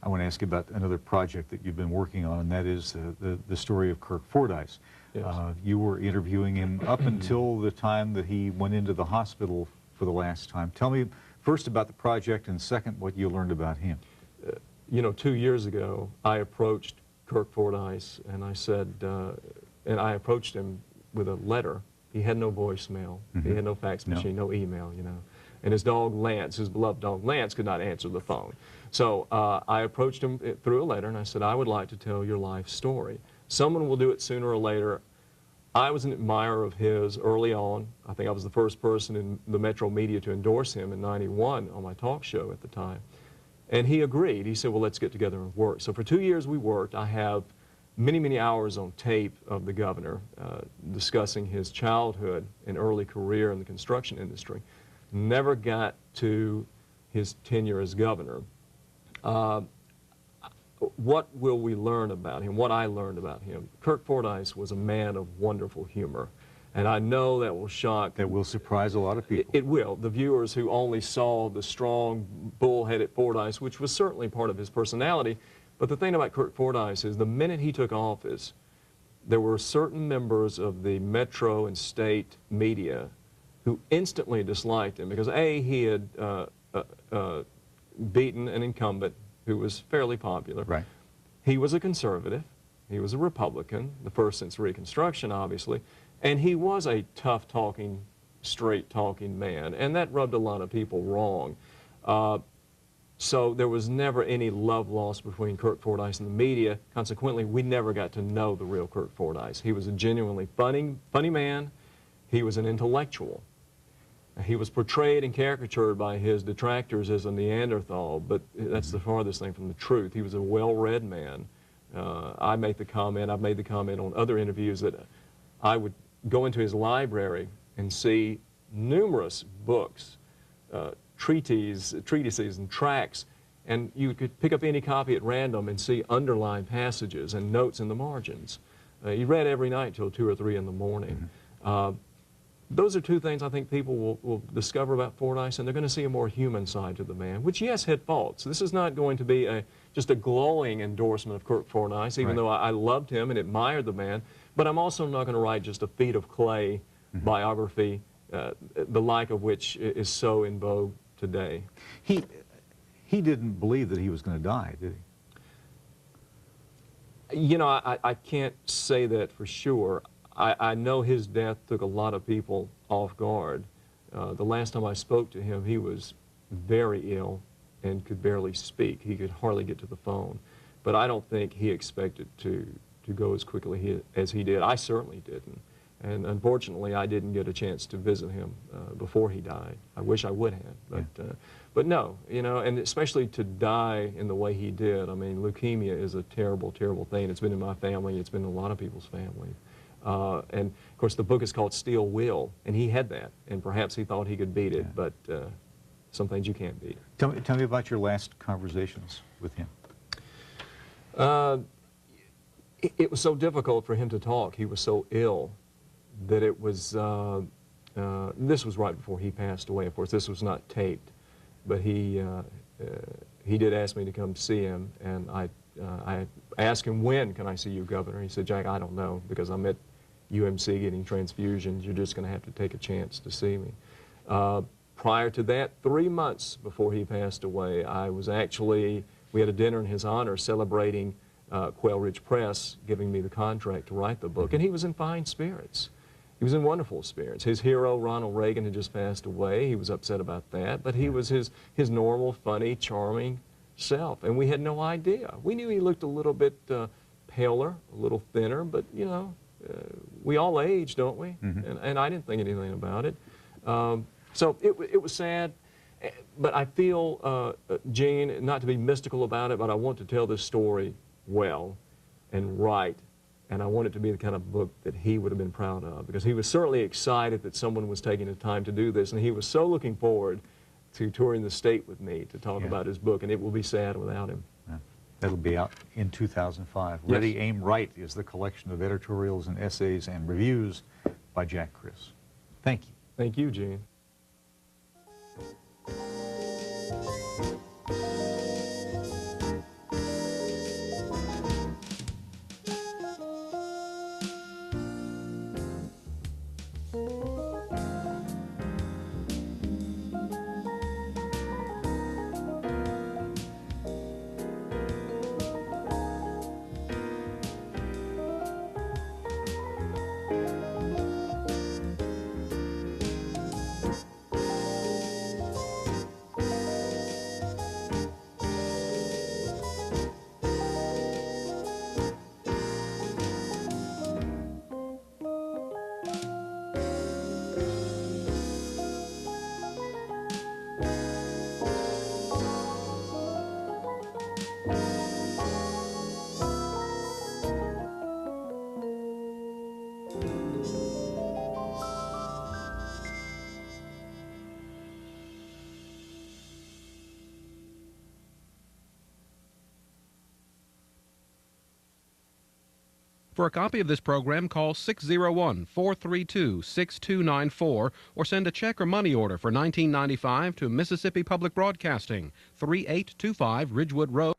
I want to ask you about another project that you've been working on, and that is the story of Kirk Fordyce. Yes. You were interviewing him up until the time that he went into the hospital for the last time. Tell me first about the project, and second, what you learned about him. You know, 2 years ago, I approached Kirk Fordyce, and I said, and I approached him with a letter. He had no voicemail. He had no fax machine, no email, you know. And his dog Lance, his beloved dog Lance, could not answer the phone. So I approached him through a letter, and I said, I would like to tell your life story. Someone will do it sooner or later. I was an admirer of his early on. I think I was the first person in the metro media to endorse him in '91 on my talk show at the time. And he agreed. He said, well, let's get together and work. So for 2 years we worked. I have many, many hours on tape of the governor discussing his childhood and early career in the construction industry. Never got to his tenure as governor. What will we learn about him? What I learned about him? Kirk Fordyce was a man of wonderful humor. And I know that will shock. That will surprise a lot of people. It will. The viewers who only saw the strong, bull-headed Fordyce, which was certainly part of his personality. But the thing about Kirk Fordyce is the minute he took office, there were certain members of the metro and state media who instantly disliked him because, A, he had beaten an incumbent who was fairly popular. Right. He was a conservative. He was a Republican, the first since Reconstruction, obviously. And he was a tough-talking, straight-talking man, and that rubbed a lot of people wrong. So there was never any love lost between Kirk Fordyce and the media. Consequently, we never got to know the real Kirk Fordyce. He was a genuinely funny man. He was an intellectual. He was portrayed and caricatured by his detractors as a Neanderthal, but that's the farthest thing from the truth. He was a well-read man. I've made the comment on other interviews that I would go into his library and see numerous books, treatises and tracts, and you could pick up any copy at random and see underlined passages and notes in the margins. He read every night till 2 or 3 in the morning. Those are two things I think people will discover about Fordyce, and they're going to see a more human side to the man, which, yes, had faults. This is not going to be just a glowing endorsement of Kirk Fordyce, even though I loved him and admired the man, but I'm also not going to write just a feet of clay biography, the like of which is so in vogue today. He didn't believe that he was going to die, did he? You know, I can't say that for sure. I know his death took a lot of people off guard. The last time I spoke to him, he was very ill and could barely speak. He could hardly get to the phone. But I don't think he expected to go as quickly as he did. I certainly didn't. And unfortunately, I didn't get a chance to visit him before he died. I wish I would have. But no, you know, and especially to die in the way he did. I mean, leukemia is a terrible, terrible thing. It's been in my family. It's been in a lot of people's family. And, of course, the book is called Steel Will, and he had that, and perhaps he thought he could beat it, but some things you can't beat. Tell me about your last conversations with him. It was so difficult for him to talk. He was so ill that it was, this was right before he passed away, of course. This was not taped, but he did ask me to come see him, and I asked him, when can I see you, Governor? He said, Jack, I don't know, because I'm at UMC getting transfusions. You're just going to have to take a chance to see me. Prior to that, 3 months before he passed away, we had a dinner in his honor celebrating Quail Ridge Press giving me the contract to write the book, and he was in fine spirits. He was in wonderful spirits. His hero, Ronald Reagan, had just passed away. He was upset about that, but he was his normal, funny, charming self, and we had no idea. We knew he looked a little bit paler, a little thinner, but, you know, we all age, don't we? And I didn't think anything about it. So it was sad, but I feel, Gene, not to be mystical about it, but I want to tell this story well and right, and I want it to be the kind of book that he would have been proud of, because he was certainly excited that someone was taking the time to do this, and he was so looking forward to touring the state with me to talk about his book, and it will be sad without him. That'll be out in 2005. Yes. Ready, Aim, Right is the collection of editorials and essays and reviews by Jack Criss. Thank you. Thank you, Gene. For a copy of this program, call 601-432-6294 or send a check or money order for $19.95 to Mississippi Public Broadcasting, 3825 Ridgewood Road.